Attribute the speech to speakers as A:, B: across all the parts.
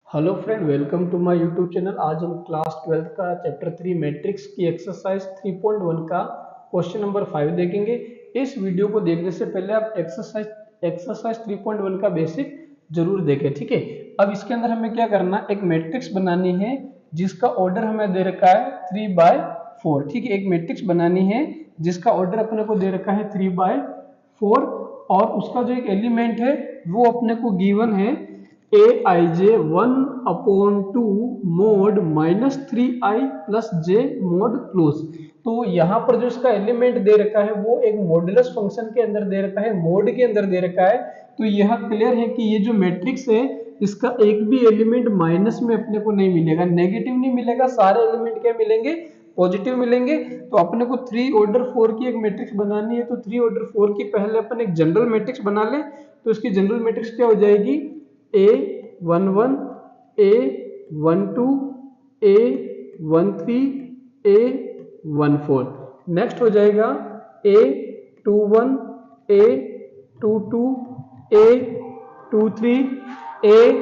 A: Hello friend, welcome to my YouTube channel. आज हम class 12 का चैप्टर 3 मैट्रिक्स की एक्सरसाइज 3.1 का क्वेश्चन नंबर 5 देखेंगे। इस वीडियो को देखने से पहले आप एक्सरसाइज 3.1 का बेसिक जरूर देखें, ठीक है। अब इसके अंदर हमें क्या करना, एक मैट्रिक्स बनानी है जिसका ऑर्डर हमें दे रखा है 3/4, ठीक है। एक मैट्रिक्स बनानी है जिसका ऑर्डर अपने को दे रखा है 3/4 और उसका जो एक एलिमेंट है वो अपने को गिवन है aij 1/2 mod -3i plus j mod close. तो यहाँ पर जो इसका एलिमेंट दे रखा है वो एक मॉडुलस फंक्शन के अंदर दे रखा है, मोड के अंदर दे रखा है। तो यह क्लियर है कि ये जो मैट्रिक्स है इसका एक भी एलिमेंट माइनस में अपने को नहीं मिलेगा, नेगेटिव नहीं मिलेगा, सारे एलिमेंट क्या मिलेंगे, पॉजिटिव मिलेंगे। तो अपने को 3 ऑर्डर 4 की एक मैट्रिक्स बनानी है, तो 3 ऑर्डर 4 की पहले अपन एक जनरल मैट्रिक्स बना ले। तो इसकी जनरल मैट्रिक्स क्या हो जाएगी, A11, A12, A13, A14। Next हो जाएगा A21, A22, A23, A।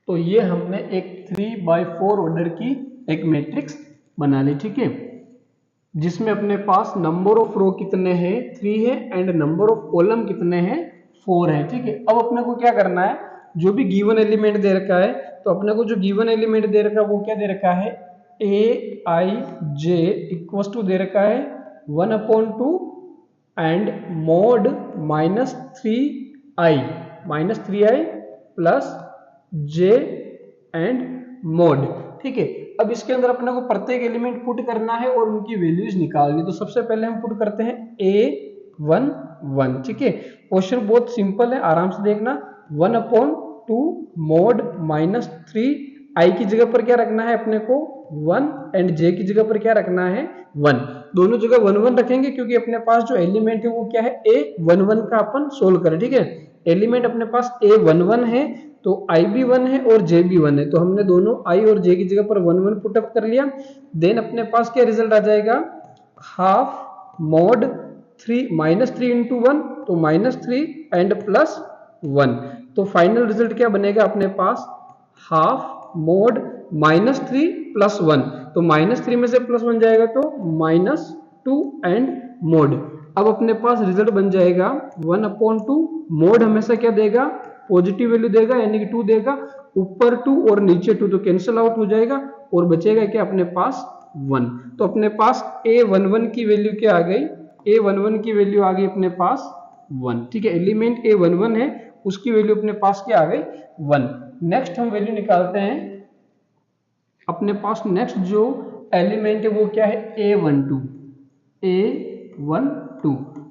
A: तो ये हमने एक 3/4 ऑर्डर की एक मैट्रिक्स बना ली, ठीक है, जिसमें अपने पास नंबर ऑफ रो कितने हैं 3 है एंड नंबर ऑफ कॉलम कितने हैं 4 है, ठीक है। अब अपने को क्या करना है, जो भी गिवन एलिमेंट दे रखा है, तो अपने को जो गिवन एलिमेंट दे रखा है वो क्या दे रखा है, ए आई जे इक्वल टू दे रखा है 1/2 and mode -3i plus J and mode, ठीक है। अब इसके अंदर अपने को प्रत्येक एलिमेंट पुट करना है और उनकी वैल्यूज निकालनी। तो सबसे पहले हम पुट करते हैं A11, ठीक है। क्वेश्चन बहुत सिंपल है, आराम से देखना। 1/2 मोड -3i की जगह पर क्या रखना है अपने को 1 एंड j की जगह पर क्या रखना है 1। दोनों जगह 1 1 रखेंगे क्योंकि अपने पास जो एलिमेंट है वो क्या है A11 का अपन सोल्व करें, ठीक है। एलिमेंट अपने पास A11 है तो i भी 1 है और j भी 1 है, तो हमने दोनों i और j की जगह पर 1 1 पुटअप कर लिया। देन अपने पास क्या रिजल्ट आ जाएगा, हाफ मोड 3 -3 इंटू 1 तो -3 एंड प्लस 1। तो फाइनल रिजल्ट क्या बनेगा अपने पास, हाफ मोड -3 प्लस 1। तो -3 में से +1 जाएगा तो -2 एंड मोड। अब अपने पास रिजल्ट बन जाएगा 1/2 मोड हमेशा क्या देगा, पॉजिटिव वैल्यू देगा, यानी कि 2 देगा। ऊपर 2 और नीचे 2 तो कैंसिल आउट हो जाएगा और बचेगा क्या अपने पास 1। तो अपने पास A11 की वैल्यू क्या आ गई, A11 की वैल्यू आ गई अपने पास 1, ठीक है। एलिमेंट A11 है उसकी वैल्यू अपने पास क्या आ गई 1। नेक्स्ट हम वैल्यू निकालते हैं, अपने पास नेक्स्ट जो एलिमेंट है वो क्या है A12।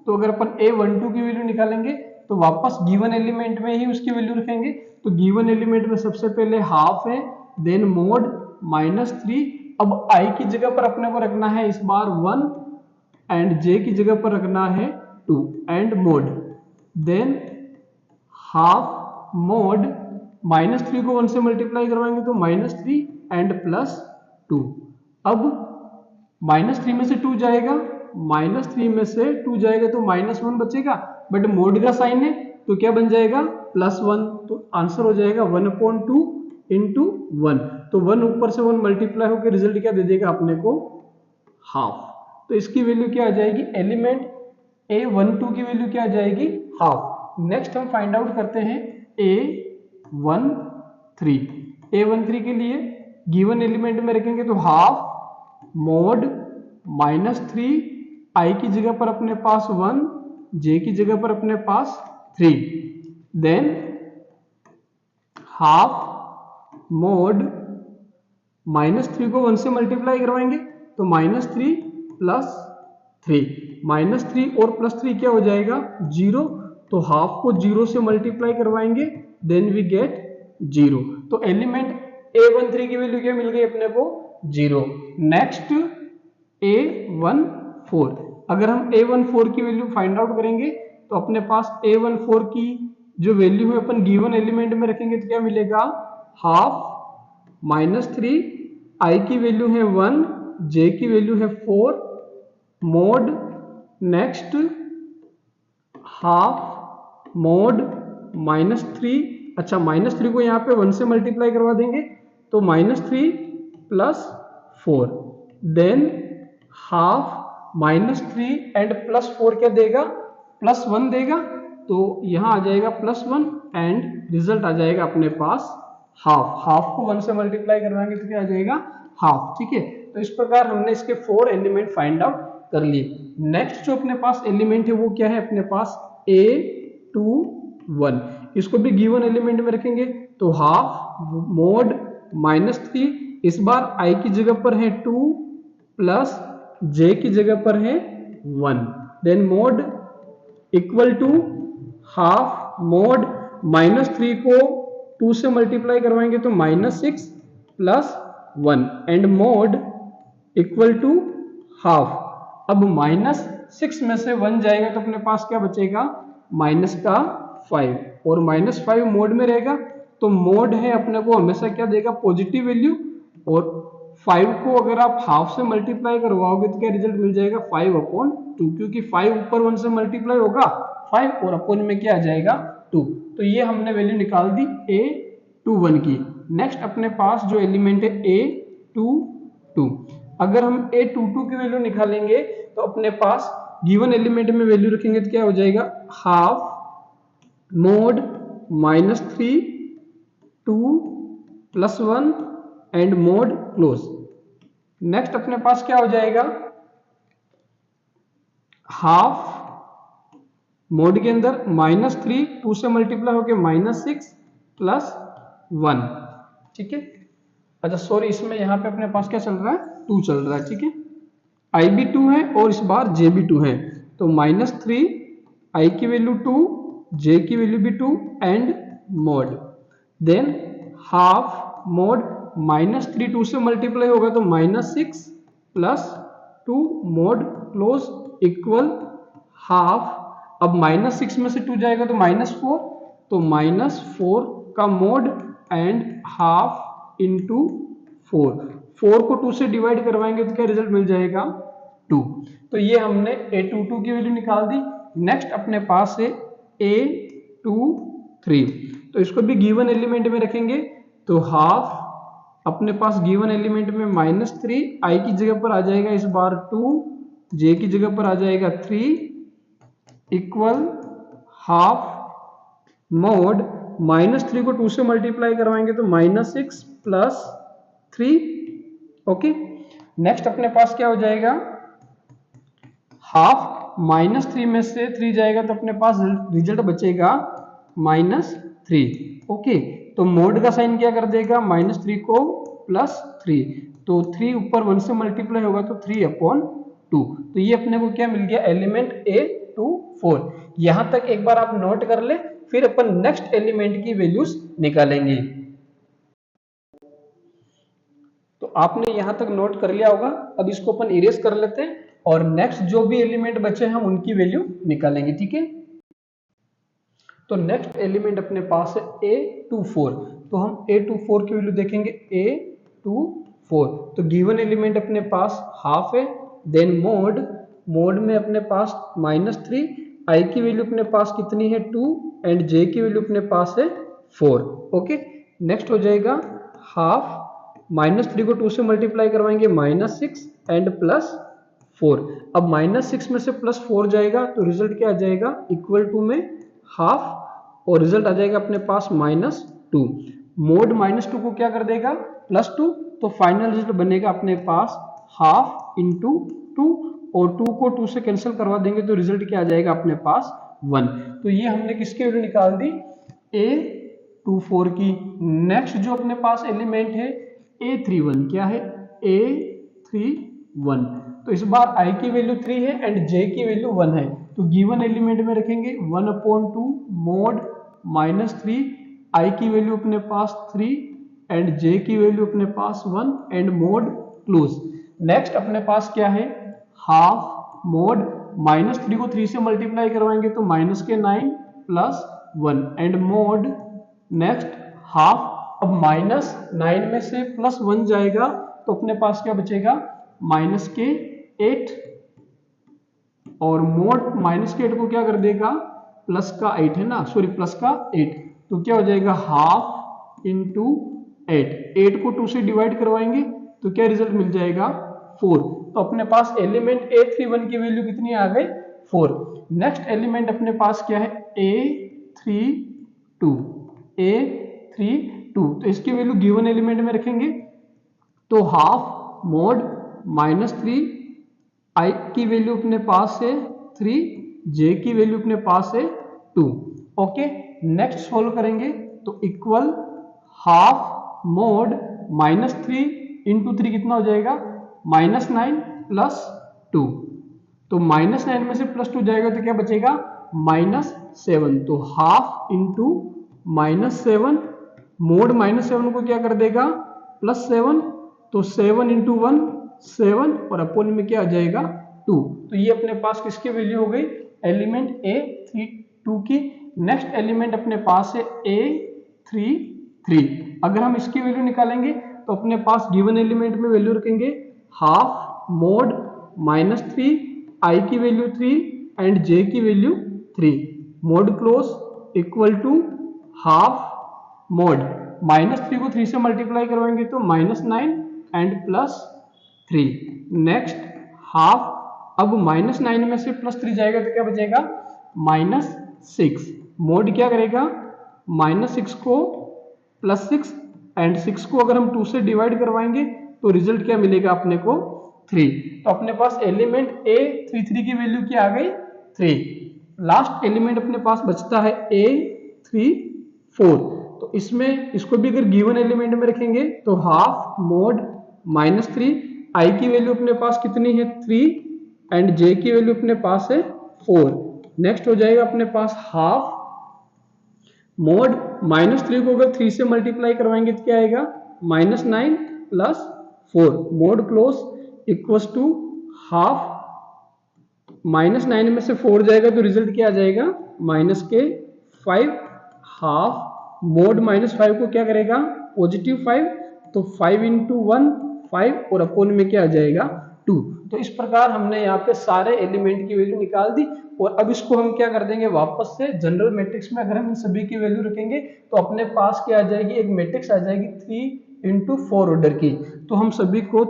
A: तो अगर अपन A12 की वैल्यू निकालेंगे तो वापस गिवन एलिमेंट में ही उसकी वैल्यू रखेंगे। तो गिवन एलिमेंट में सबसे पहले हाफ है, देन मोड -3। अब i की जगह पर अपने को रखना है इस बार 1 एंड j की जगह पर रखना है 2 and mode, than half mod -3 को 1 से मल्टीप्लाई करवाएंगे तो -3 एंड प्लस 2। अब -3 में से 2 जाएगा, -3 में से 2 जाएगा तो -1 बचेगा, बट मोड का साइन है तो क्या बन जाएगा +1। तो आंसर हो जाएगा 1/2 इंटू 1। तो 1 ऊपर से 1 मल्टीप्लाई होकर रिजल्ट क्या दे देगा अपने को, हाफ। तो इसकी वैल्यू क्या आ जाएगी, एलिमेंट A12 की वैल्यू क्या आ जाएगी, हाफ। नेक्स्ट हम फाइंड आउट करते हैं A13 के लिए गिवन एलिमेंट में रखेंगे तो हाफ मोड -3, i की जगह पर अपने पास 1, j की जगह पर अपने पास 3, देन हाफ मोड -3 को 1 से मल्टीप्लाई करवाएंगे तो -3 प्लस 3, -3 और +3 क्या हो जाएगा 0। तो हाफ को 0 से मल्टीप्लाई करवाएंगे देन वी गेट 0। तो एलिमेंट A13 की वैल्यू क्या मिल गई अपने को 0। नेक्स्ट A14, अगर हम A14 की वैल्यू फाइंड आउट करेंगे तो अपने पास A14 की जो वैल्यू है अपन गिवन एलिमेंट में रखेंगे तो क्या मिलेगा, हाफ -3, i की वैल्यू है 1, j की वैल्यू है 4, मोड नेक्स्ट हाफ मोड -3, अच्छा -3 को यहाँ पे 1 से मल्टीप्लाई करवा देंगे तो -3 + 4, देन हाफ -3 एंड +4 क्या देगा, +1 देगा, तो यहाँ आ जाएगा +1 एंड रिजल्ट आ जाएगा अपने पास हाफ। हाफ को 1 से मल्टीप्लाई करवाएंगे तो क्या आ जाएगा, हाफ। ठीक है, तो इस प्रकार हमने इसके 4 एलिमेंट फाइंड आउट कर लिए। नेक्स्ट जो अपने पास एलिमेंट है वो क्या है, अपने पास A21, इसको भी गिवन एलिमेंट में रखेंगे तो हाफ मोड -3, इस बार I की जगह पर है 2 प्लस J की जगह पर है 1, then mod equal to half mod -3 को 2 से मल्टीप्लाई करवाएंगे तो -6 + 1 and mod equal to half. अब -6 में से 1 जाएगा तो अपने पास क्या बचेगा, -5, और -5 मोड में रहेगा तो मोड है अपने को हमेशा क्या देगा, पॉजिटिव वैल्यू, और 5 को अगर आप हाफ से मल्टीप्लाई करवाओगे तो क्या रिजल्ट मिल जाएगा, 5/2, क्योंकि 5 ऊपर 1 से मल्टीप्लाई होगा 5 और अपन में क्या आ जाएगा 2। तो ये हमने वैल्यू निकाल दी A21 की। नेक्स्ट अपने पास जो एलिमेंट है A22, अगर हम A22 की वैल्यू निकालेंगे तो अपने पास गिवन एलिमेंट में वैल्यू रखेंगे तो क्या हो जाएगा, half mod -3 2 + 1 and mode close. Next अपने पास क्या हो जाएगा, हाफ मोड के अंदर -3 2 से मल्टीप्लाई होके -6 + 1। ठीक है, अच्छा सॉरी, इसमें यहाँ पे अपने पास क्या चल रहा है, 2 चल रहा है। ठीक है, I भी 2 है और इस बार J भी 2 है, तो -3 I की वैल्यू 2, J की वैल्यू भी 2 and mode, than half mod -3 2 से मल्टीप्लाई होगा तो -6 + 2 मोड क्लोज इक्वल हाफ। अब -6 में से 2 जाएगा तो -4, तो -4 का मोड एंड हाफ इंटू 4 को 2 से डिवाइड करवाएंगे तो क्या रिजल्ट मिल जाएगा, 2। तो ये हमने A22 की वैल्यू निकाल दी। नेक्स्ट अपने पास है A23, तो इसको भी गिवन एलिमेंट में रखेंगे तो हाफ अपने पास गिवन एलिमेंट में -3 I की जगह पर आ जाएगा इस बार 2, J की जगह पर आ जाएगा 3 इक्वल हाफ मोड -3 को 2 से मल्टीप्लाई करवाएंगे तो -6 + 3। ओके, नेक्स्ट अपने पास क्या हो जाएगा, हाफ -3 में से 3 जाएगा तो अपने पास रिजल्ट बचेगा -3। ओके, तो मोड का साइन क्या कर देगा, -3 को +3, तो 3 ऊपर 1 से मल्टीप्लाई होगा तो 3/2। तो ये अपने को क्या मिल गया, एलिमेंट A24। यहां तक एक बार आप नोट कर ले, फिर अपन नेक्स्ट एलिमेंट की वैल्यूज निकालेंगे। तो आपने यहां तक नोट कर लिया होगा, अब इसको अपन इरेज कर लेते हैं और नेक्स्ट जो भी एलिमेंट बचे हम उनकी वैल्यू निकालेंगे। ठीक है, तो नेक्स्ट एलिमेंट अपने पास है A24, तो हम A24 की वैल्यू देखेंगे A24, तो गिवन एलिमेंट अपने पास हाफ है, देन मोड में अपने पास -3, I की वैल्यू अपने पास कितनी है 2 एंड J की वैल्यू अपने पास है 4। ओके, नेक्स्ट हो जाएगा हाफ -3 को 2 से मल्टीप्लाई करवाएंगे -6 एंड +4। अब -6 में से +4 जाएगा तो रिजल्ट क्या आ जाएगा, इक्वल टू में हाफ, और रिजल्ट आ जाएगा अपने पास -2। मोड -2 को क्या कर देगा, +2, तो फाइनल रिजल्ट बनेगा अपने पास हाफ इंटू 2, और 2 को 2 से कैंसिल करवा देंगे तो रिजल्ट क्या आ जाएगा अपने पास 1। तो ये हमने किसकी वैल्यू निकाल दी, A24 की। नेक्स्ट जो अपने पास एलिमेंट है A31, क्या है A31, तो इस बार I की वैल्यू 3 है एंड J की वैल्यू 1 है, तो गिवन एलिमेंट में रखेंगे 1/2 मोड -3, I की वैल्यू अपने पास 3 एंड J की वैल्यू अपने पास 1 एंड मोड क्लोज। नेक्स्ट अपने पास क्या है, हाफ मोड -3 को 3 से मल्टीप्लाई करवाएंगे तो -9 + 1 एंड मोड नेक्स्ट हाफ। अब -9 में से +1 जाएगा तो अपने पास क्या बचेगा, -8, और मोड -8 को क्या कर देगा प्लस का 8 है ना, सॉरी प्लस का 8, तो क्या हो जाएगा हाफ इंटू 8 को 2 से डिवाइड करवाएंगे तो क्या रिजल्ट मिल जाएगा 4। तो अपने पास एलिमेंट A31 की वैल्यू कितनी आ गई 4। नेक्स्ट एलिमेंट अपने पास क्या है A32, A32, तो इसकी वैल्यू गिवन एलिमेंट में रखेंगे तो हाफ मोड -3, I की वैल्यू अपने पास है 3, J की वैल्यू अपने पास है 2। ओके, नेक्स्ट सोल्व करेंगे तो इक्वल हाफ मोड -3 इंटू 3 कितना हो जाएगा -9 प्लस 2, तो -9 में से +2 जाएगा तो क्या बचेगा -7, तो हाफ इंटू -7, मोड -7 को क्या कर देगा +7, तो 7 इंटू 1 7 और अपोन में क्या आ जाएगा 2। तो ये अपने पास किसकी वैल्यू हो गई एलिमेंट A32 की। नेक्स्ट एलिमेंट अपने पास है A33। अगर हम इसकी वैल्यू निकालेंगे तो अपने पास गिवन एलिमेंट में वैल्यू रखेंगे हाफ मोड -3, I की वैल्यू 3 एंड J की value 3, mod close equal to half mod -3 को 3 से मल्टीप्लाई करवाएंगे तो -9 एंड +3। नेक्स्ट हाफ, अब -9 में से +3 जाएगा तो क्या बचेगा -6, मोड क्या करेगा -6 को +6 एंड 6 को अगर हम 2 से डिवाइड करवाएंगे तो रिजल्ट क्या मिलेगा अपने को 3। तो अपने पास एलिमेंट A33 की वैल्यू क्या आ गई 3। लास्ट एलिमेंट अपने पास बचता है A34, तो इसमें इसको भी अगर गिवन एलिमेंट में रखेंगे तो हाफ मोड -3, I की वैल्यू अपने पास कितनी है 3 एंड J की वैल्यू अपने पास है 4। नेक्स्ट हो जाएगा अपने पास हाफ मोड -3 को अगर 3 से मल्टीप्लाई करवाएंगे तो क्या आएगा -9 plus 4, mod close equals to half, -9 में से 4 जाएगा तो रिजल्ट क्या आ जाएगा -5, हाफ मोड -5 को क्या करेगा +5, तो 5 इंटू 1 5 और अपोन में क्या आ जाएगा 2। तो इस प्रकार हमने यहाँ पे सारे एलिमेंट की वैल्यू निकाल दी और अब इसको हम क्या कर देंगे वापस से जनरल मैट्रिक्स में अगर हम इन सभी की वैल्यू रखेंगे तो अपने पास क्या आ जाएगी एक मैट्रिक्स आ जाएगी 3 इंटू 4 ऑर्डर की। तो हम सभी को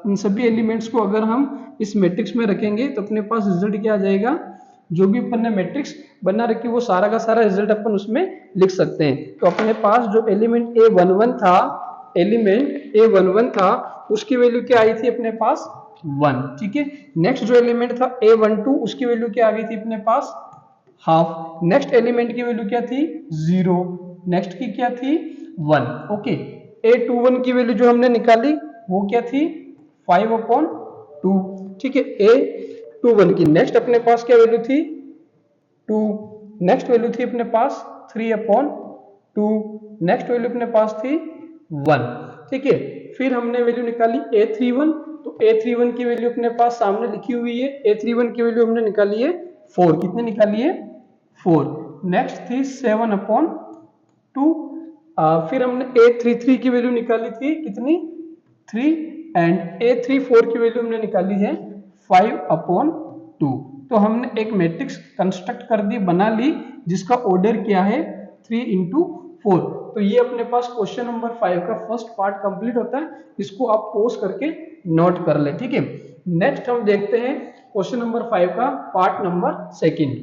A: इन सभी एलिमेंट्स को अगर हम इस मैट्रिक्स में रखेंगे तो अपने पास रिजल्ट क्या आ जाएगा, जो भी अपन ने मैट्रिक्स बना रखी वो सारा का सारा रिजल्ट अपन उसमें लिख सकते हैं। तो अपने पास जो एलिमेंट A11 था, एलिमेंट A11 था उसकी वैल्यू क्या आई थी अपने पास 1, ठीक है। नेक्स्ट जो एलिमेंट था A12 उसकी वैल्यू क्या आ गई थी अपने पास हाफ, नेक्स्ट एलिमेंट की वैल्यू क्या थी 0, नेक्स्ट की क्या थी 1, ओके। A21 की वैल्यू जो हमने निकाली वो क्या थी 5/2, ठीक है। A21 की नेक्स्ट अपने पास क्या वैल्यू थी 2, नेक्स्ट वैल्यू थी अपने पास 3/2, नेक्स्ट वैल्यू अपने पास थी 1, ठीक है। फिर हमने वैल्यू निकाली A31, तो A31 की वैल्यू अपने पास सामने लिखी हुई है, A31 की वैल्यू हमने निकाली है 4, कितने निकाली है 4। नेक्स्ट थी 7/2, फिर हमने A33 की वैल्यू निकाली थी कितनी 3 एंड A34 की वैल्यू हमने निकाली है 5/2। तो हमने एक मैट्रिक्स कंस्ट्रक्ट कर दी, बना ली, जिसका ऑर्डर क्या है 3 इंटू 4। तो ये अपने पास क्वेश्चन नंबर 5 का फर्स्ट पार्ट कंप्लीट होता है, इसको आप पॉज करके नोट कर ले, ठीक है। नेक्स्ट हम देखते हैं क्वेश्चन नंबर 5 का पार्ट नंबर 2।